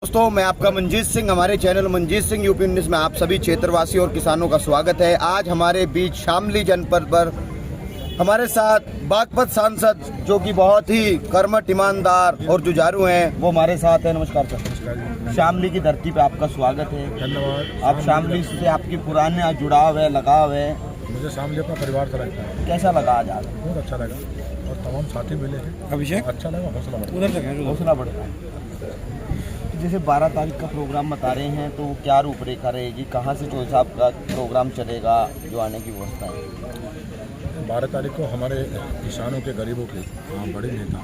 दोस्तों मैं आपका मंजीत सिंह, हमारे चैनल मंजीत सिंह यूपी 19 में आप सभी क्षेत्रवासियों और किसानों का स्वागत है। आज हमारे बीच शामली जनपद पर हमारे साथ बागपत सांसद जो कि बहुत ही कर्मठ, ईमानदार और जुझारू हैं, वो हमारे साथ हैं। नमस्कार सर। शामली की धरती पे आपका स्वागत है। धन्यवाद। आप शामली से आपकी पुराने जुड़ाव है, लगाव है। मुझे शामली अपना परिवार से लगता है। कैसा लगा आज? बहुत अच्छा लगा और तमाम साथी मिले हैं। अभिषेक अच्छा लगा, हौसला बढ़ा। जैसे 12 तारीख का प्रोग्राम बता रहे हैं, तो क्या रूपरेखा रहेगी, कहाँ से चौधरी साहब का प्रोग्राम चलेगा, जो आने की व्यवस्था है? 12 तारीख को हमारे किसानों के, गरीबों के बड़े नेता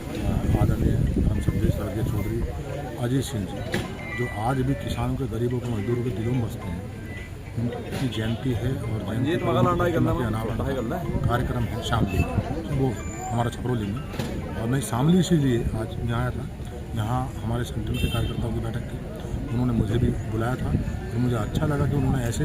आदरणीय हम सभी स्वर्गीय चौधरी अजीत सिंह जी, जो आज भी किसानों के, गरीबों के, मजदूरों के दिलों में बसते हैं, उनकी जयंती है और जयंती कार्यक्रम है शामली, वो हमारा छपरौली में। और मैं शामली इसीलिए आज यहाँ आया था। यहाँ हमारे संगठन के कार्यकर्ताओं की बैठक थी, उन्होंने मुझे भी बुलाया था और मुझे अच्छा लगा कि उन्होंने ऐसे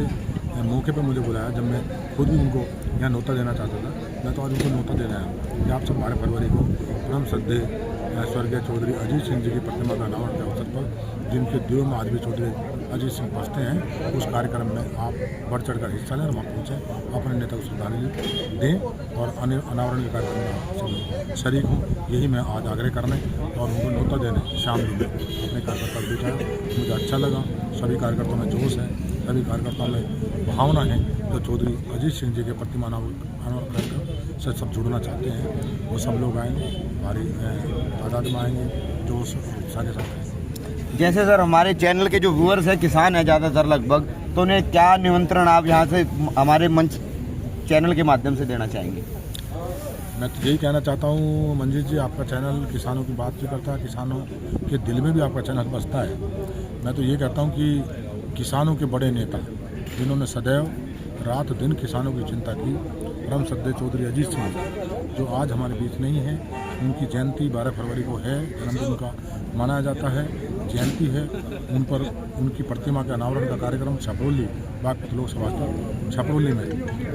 मौके पर मुझे बुलाया जब मैं खुद भी उनको यहाँ न्योता देना चाहता था। मैं तो आज उनको न्योता दे रहा हूँ कि आप सब 12 फरवरी को परम श्रद्धेय स्वर्गीय चौधरी अजीत सिंह जी की प्रतिमा का अनावरण के अवसर पर, जिनके दिलों में आज भी चौधरी अजीत सिंह बसते हैं, उस कार्यक्रम में आप बढ़ चढ़ कर हिस्सा लें और वहाँ पहुँचें, अपने नेता को श्रद्धांजलि दें और अनावरण के कार्यक्रम में आप सब शरीक हों। यही मैं आज आग्रह करने और उनको न्योता देने शामली में अपने कार्यकर्ता को दिखाया। मुझे अच्छा लगा। सभी कार्यकर्ताओं में जोश है, सभी कार्यकर्ताओं में भावना है। जो चौधरी अजीत सिंह जी के प्रतिमा अनावरण कार्यक्रम से सब जुड़ना चाहते हैं, वो सब लोग आएंगे, भारी तादाद में आएंगे, जोश और उत्साह के साथ। जैसे सर हमारे चैनल के जो व्यूअर्स हैं, किसान हैं ज़्यादातर लगभग, तो उन्हें क्या निमंत्रण आप यहाँ से हमारे मंच चैनल के माध्यम से देना चाहेंगे? मैं तो यही कहना चाहता हूँ मंजीत जी, आपका चैनल किसानों की बात भी करता है, किसानों के दिल में भी आपका चैनल बसता है। मैं तो ये कहता हूँ कि किसानों के बड़े नेता, जिन्होंने सदैव रात दिन किसानों की चिंता की, परम श्रद्धेय चौधरी अजीत सिंह, जो आज हमारे बीच नहीं है, उनकी जयंती 12 फरवरी को है, जन्मदिन उनका मनाया जाता है, जयंती है। उन पर उनकी प्रतिमा के अनावरण का कार्यक्रम छपरौली, बागपत लोकसभा की छपरौली में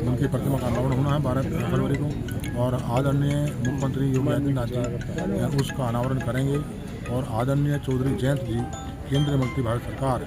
उनकी प्रतिमा का अनावरण होना है 12 फरवरी को। और आदरणीय मुख्यमंत्री योगी आदित्यनाथ जी उसका अनावरण करेंगे और आदरणीय चौधरी जयंत जी, केंद्रीय मंत्री भारत सरकार,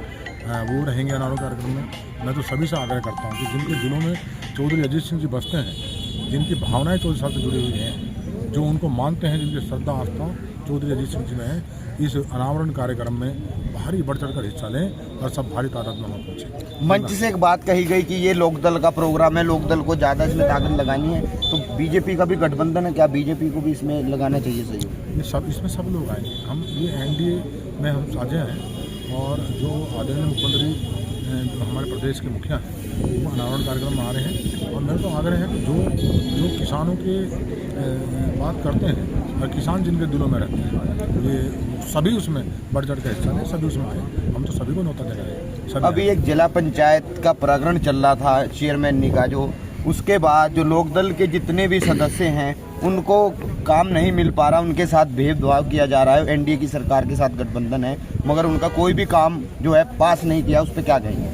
वो रहेंगे अनावरण कार्यक्रम में। मैं तो सभी से आग्रह करता हूँ कि जिनके दिलों में चौधरी अजीत सिंह जी बसते हैं, जिनकी भावनाएं चौधरी साहब से जुड़ी हुई हैं, जो उनको मानते हैं, जिनकी श्रद्धा आस्था चौधरी अजीत सिंह जी में है, इस अनावरण कार्यक्रम में भारी बढ़ चढ़ कर हिस्सा लें और सब भारी तादाद में वहाँ पहुँचे। मंच से एक बात कही गई कि ये लोकदल का प्रोग्राम है, लोकदल को ज़्यादा इसमें ताकत लगानी है, तो बीजेपी का भी गठबंधन है, क्या बीजेपी को भी इसमें लगाना चाहिए? सही ये सब, इसमें सब लोग आएंगे। हम ये एनडीए में हम साझे हैं और जो आदरणीय मुख्यमंत्री जो हमारे प्रदेश के मुखिया हैं, वो अनावरण कार्यक्रम में आ रहे हैं। और मेरा तो आग्रह है कि जो किसानों के बात करते हैं और किसान जिनके दिलों में रहते हैं, ये सभी उसमें बढ़ चढ़ कर हिस्सा लें, सभी उसमें आए। हम तो सभी को न्योता दे रहे हैं। अभी एक जिला पंचायत का प्रकरण चल रहा था चेयरमैन का, जो उसके बाद जो लोकदल के जितने भी सदस्य हैं, उनको काम नहीं मिल पा रहा, उनके साथ भेदभाव किया जा रहा है। एनडीए की सरकार के साथ गठबंधन है, मगर उनका कोई भी काम जो है पास नहीं किया, उस पर क्या कहेंगे?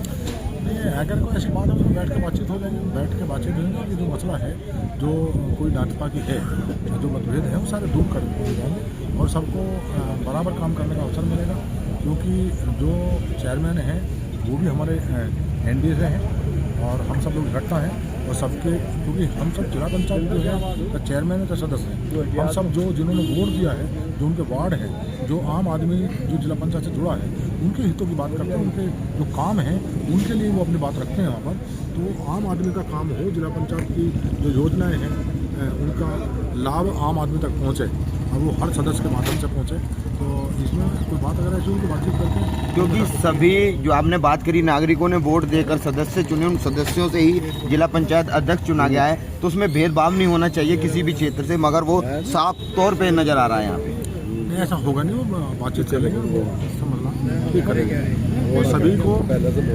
नहीं, अगर कोई ऐसी बात है तो बैठ के बातचीत हो जाएगी, बैठ के बातचीत होंगे कि जो मसला है, जो कोई नाटपा की है, जो मतभेद है, वो सारे दूर कर दिए जाएंगे और सबको बराबर काम करने का अवसर मिलेगा। क्योंकि जो चेयरमैन हैं वो भी हमारे एनडीए से हैं और हम सब लोग इकट्ठा हैं और सबके, क्योंकि हम सब जिला पंचायत जो है, तो चेयरमैन है, तो सदस्य हैं, हम सब जो जिन्होंने वोट दिया है, जो उनके वार्ड है, जो आम आदमी जो जिला पंचायत से जुड़ा है, उनके हितों की बात करते हैं, उनके जो काम हैं उनके लिए वो अपनी बात रखते हैं वहाँ पर। तो आम आदमी का काम हो, जिला पंचायत की जो योजनाएँ हैं उनका लाभ आम आदमी तक पहुँचे और वो हर सदस्य के माध्यम से पहुँचे। तो इसमें कोई बात अगर ऐसी उनकी बातचीत करते हैं, क्योंकि सभी जो आपने बात करी, नागरिकों ने वोट देकर सदस्य चुने, उन सदस्यों से ही जिला पंचायत अध्यक्ष चुना गया है, तो उसमें भेदभाव नहीं होना चाहिए किसी भी क्षेत्र से, मगर वो साफ तौर पे नजर आ रहा है यहाँ पे। नहीं, ऐसा होगा नहीं, वो बातचीत करेंगे, वो समझना ठीक करेंगे। और सभी को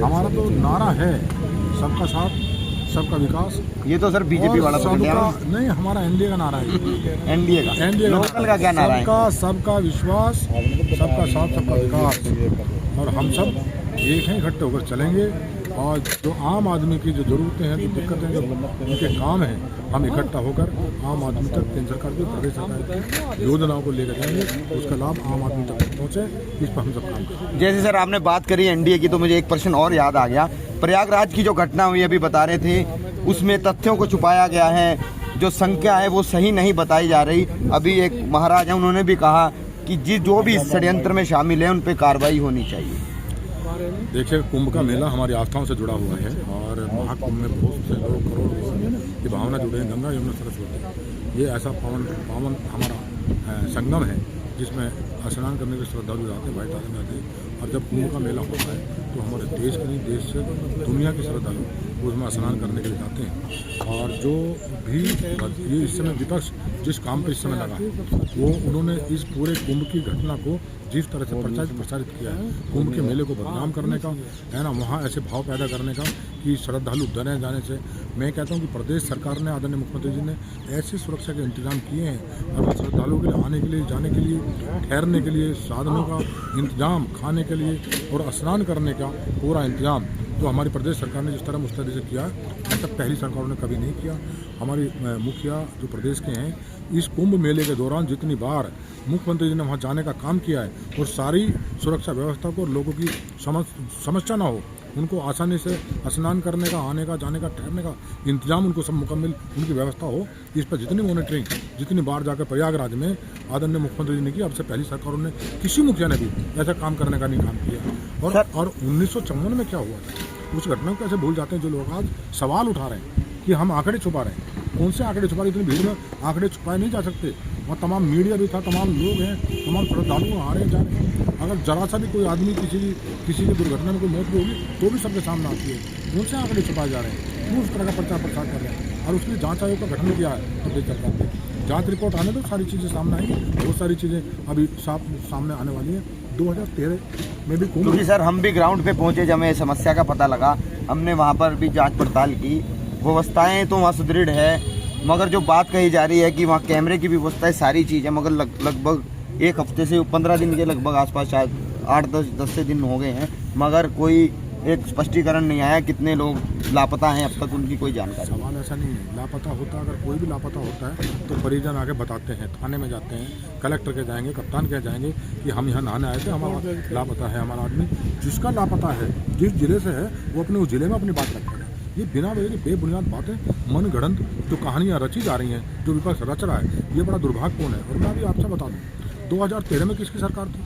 हमारा तो नारा है, सबका साथ सबका विकास। ये तो सर बीजेपी वाला नहीं, हमारा एनडीए का नारा है। एनडीए का लोकल का क्या नारा है? सबका विश्वास, सबका साथ, सबका विकास। और हम सब एक हैं, इकट्ठे होकर चलेंगे और जो आम आदमी की जो ज़रूरतें हैं, जो दिक्कतें हैं, जो उनके काम हैं, हम इकट्ठा होकर आम आदमी तक केंद्र सरकार की, प्रदेश सरकार की योजनाओं को लेकर जाएंगे, उसका लाभ आम आदमी तक पहुँचे, इस पर हम सब काम करेंगे। जैसे सर आपने बात करी एनडीए की, तो मुझे एक प्रश्न और याद आ गया। प्रयागराज की जो घटना हुई अभी बता रहे थे, उसमें तथ्यों को छुपाया गया है, जो संख्या है वो सही नहीं बताई जा रही। अभी एक महाराज हैं, उन्होंने भी कहा कि जो भी इस षड्यंत्र में शामिल है उन पर कार्रवाई होनी चाहिए। देखिए, कुंभ का मेला हमारी आस्थाओं से जुड़ा हुआ है और महाकुंभ में बहुत से लोग, करोड़ों की भावना जुड़े हैं। गंगा यमुना सरस्वती, ये ऐसा पावन हमारा संगम है जिसमें स्नान करने के श्रद्धालु जाते हैं, भाई ताले में आते हैं। और जब कुंभ का मेला होता है तो हमारे देश के नहीं, देश से दुनिया के श्रद्धालु उसमें स्नान करने के लिए जाते हैं। और जो भी ये इस समय विपक्ष जिस काम पर इस समय लगा वो उन्होंने इस पूरे कुंभ की घटना को जिस तरह से प्रचारित किया है, कुंभ के मेले को बदनाम करने का है ना, वहाँ ऐसे भाव पैदा करने का कि श्रद्धालु डरे जाने से। मैं कहता हूँ कि प्रदेश सरकार ने, आदरणीय मुख्यमंत्री जी ने ऐसी सुरक्षा के इंतजाम किए हैं। अभी श्रद्धालुओं के लिए आने के लिए, जाने के लिए, ठहरने के लिए, साधनों का इंतजाम, खाने के लिए और स्नान करने का पूरा इंतजाम तो हमारी प्रदेश सरकार ने जिस तरह मुस्तैदी से किया, ऐसा पहली सरकारों ने कभी नहीं किया। हमारी मुखिया जो प्रदेश के हैं, इस कुंभ मेले के दौरान जितनी बार मुख्यमंत्री जी ने वहाँ जाने का काम किया है और सारी सुरक्षा व्यवस्था को, लोगों की समस्या ना हो, उनको आसानी से स्नान करने का, आने का, जाने का, ठहरने का इंतजाम उनको सब मुकम्मल उनकी व्यवस्था हो, इस पर जितनी मॉनिटरिंग, जितनी बार जाकर प्रयागराज में आदरणीय मुख्यमंत्री जी ने की, अब से पहली सरकारों ने, किसी मुखिया ने भी ऐसा काम करने का नहीं काम किया। और 1954 में क्या हुआ था, उस घटना को कैसे भूल जाते हैं जो लोग आज सवाल उठा रहे हैं कि हम आंकड़े छुपा रहे हैं। कौन से आंकड़े छुपा रहे? इतनी भीड़ में आंकड़े छुपाए नहीं जा सकते। और तमाम मीडिया भी था, तमाम लोग हैं, तमाम श्रद्धालु आ रहे हैं, जा रहे हैं। अगर जरा सा भी कोई आदमी किसी की दुर्घटना में कोई मौत भी होगी तो भी सबके सामने आती है। कौन से आंकड़े छुपाए जा रहे हैं? क्यों उस तरह का प्रचार प्रसार कर रहे हैं? और उसके लिए जाँच आयोग का गठन किया है प्रदेश सरकार ने। जाँच रिपोर्ट आने दो, सारी चीज़ें सामने आएंगी। बहुत सारी चीज़ें अभी सामने आने वाली हैं। 2013 में भी क्योंकि सर हम भी ग्राउंड पे पहुंचे, जब हमें समस्या का पता लगा, हमने वहाँ पर भी जांच पड़ताल की। व्यवस्थाएं तो वहाँ सुदृढ़ है, मगर जो बात कही जा रही है कि वहाँ कैमरे की भी व्यवस्था है, सारी चीज़ है, मगर लगभग एक हफ्ते से 15 दिन के लगभग आसपास, शायद 8-10 से दिन हो गए हैं, मगर कोई एक स्पष्टीकरण नहीं आया कितने लोग लापता हैं अब तक, उनकी कोई जानकारी। सवाल ऐसा नहीं है, लापता होता, अगर कोई भी लापता होता है तो परिजन आके बताते हैं, थाने में जाते हैं, कलेक्टर के जाएंगे, कप्तान के जाएंगे कि हम यहाँ नहाने आए थे, हमारा लापता है हमारा आदमी। जिसका लापता है, जिस जिले से है, वो अपने उस जिले में अपनी बात रखेगा। ये बिना वजह की बेबुनियाद बातें, मन गढ़ंत जो कहानियाँ रची जा रही हैं, जो विपक्ष रच रहा है, ये बड़ा दुर्भाग्यपूर्ण है। और मैं अभी आपसे बता दूँ, 2013 में किसकी सरकार थी?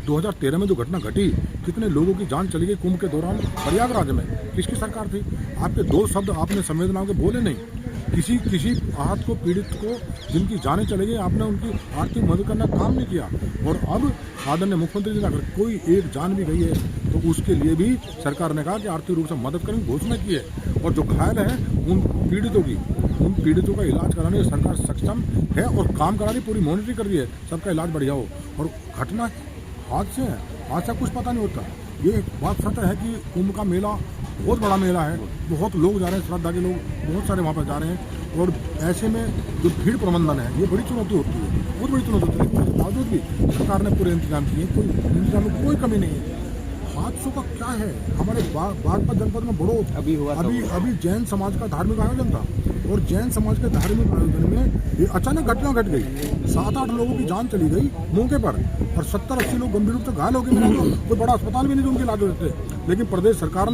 2013 में जो घटना घटी, कितने लोगों की जान चली गई कुंभ के दौरान प्रयागराज में, किसकी सरकार थी? आपके दो शब्द आपने संवेदनाओं के बोले नहीं। किसी आहत को, पीड़ित को, जिनकी जानें चली गई, आपने उनकी आर्थिक मदद करने का काम नहीं किया। और अब आदरणीय मुख्यमंत्री जी ने, अगर कोई एक जान भी गई है तो उसके लिए भी सरकार ने कहा कि आर्थिक रूप से मदद करेंगे, घोषणा की है। और जो घायल हैं उन पीड़ितों का इलाज कराने सरकार सक्षम है और काम कराने पूरी मॉनिटरिंग कर रही है, सबका इलाज बढ़िया हो। और घटना हादसे हैं, आज से कुछ पता नहीं होता। ये बात सत्य है कि कुंभ का मेला बहुत बड़ा मेला है, बहुत लोग जा रहे हैं, श्रद्धा के लोग बहुत सारे वहाँ पर जा रहे हैं। और ऐसे में जो भीड़ प्रबंधन है, ये बड़ी चुनौती होती है, बहुत बड़ी चुनौती होती है। इसके बावजूद भी सरकार ने पूरे इंतजाम किए, कोई इंतजाम में कोई कमी नहीं है। हादसों का क्या है? हमारे बागपत जनपद में बड़ो अभी जैन समाज का धार्मिक आयोजन था, और जैन समाज के धार्मिक आयोजन में ये अचानक घटना घट गई। 7-8 लोगों की जान चली गई मौके पर, और 70-80 लोग गंभीर रूप से घायल हो गए। कोई बड़ा अस्पताल भी नहीं जो उनके इलाज होते थे। लेकिन प्रदेश सरकार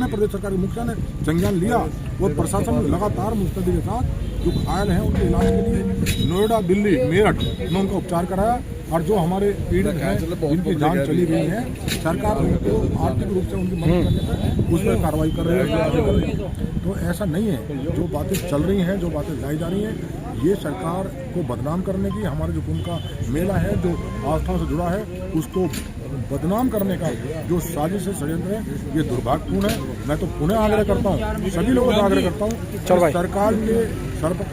के मुखिया ने संज्ञान लिया, और प्रशासन लगातार मुस्तैदी के साथ जो घायल हैं उनके इलाज के लिए नोएडा, दिल्ली, मेरठ में उनका उपचार कराया। और जो हमारे पीड़ित हैं, जिनकी जान चली गई है, सरकार उनको आर्थिक रूप से उनकी मदद करने पर उस पर कार्रवाई कर रही है। तो ऐसा नहीं है, जो बातें चल रही हैं, जो बातें लाई जा रही हैं, ये सरकार को बदनाम करने की, हमारे जो कुंभ का मेला है, जो आस्थाओं से जुड़ा है, उसको बदनाम करने का जो साजिश है, षड्यंत्र है, ये दुर्भाग्यपूर्ण है। मैं तो पुनः आग्रह करता हूँ, सभी लोगों से आग्रह करता हूँ,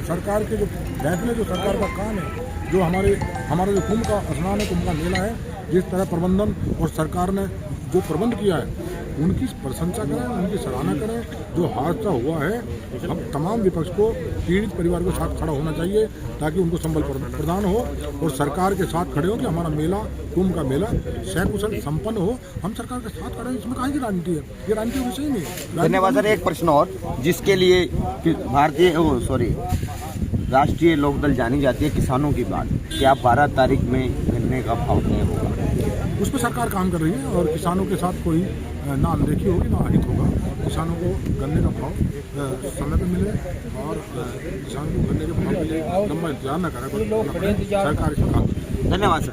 सरकार के जो फैसले, जो सरकार का काम है, जो हमारा जो कुंभ का स्नान है, कुंभ का मेला है, जिस तरह प्रबंधन और सरकार ने जो प्रबंध किया है, उनकी प्रशंसा करें, उनकी सराहना करें। जो हादसा हुआ है, हम तमाम विपक्ष को पीड़ित परिवार के साथ खड़ा होना चाहिए ताकि उनको संबल प्रदान हो और सरकार के साथ खड़े हो कि हमारा मेला, कुंभ का मेला सकुशल संपन्न हो। हम सरकार के साथ खड़े हैं, इसमें काहे की राजनीति है? ये राजनीति का विषय ही नहीं है। धन्यवाद सर। एक प्रश्न और, जिसके लिए राष्ट्रीय लोकदल जानी जाती है किसानों की बात, क्या 12 तारीख में गन्ने का भाव तय होगा? उस पर सरकार काम कर रही है और किसानों के साथ कोई ना अनदेखी होगी ना अहित होगा। किसानों को गन्ने का भाव समय पर मिले और किसानों को गन्ने के भाव मिले, लंबा इंतजार न करें, सरकार इसमें काम करेगी। धन्यवाद सर।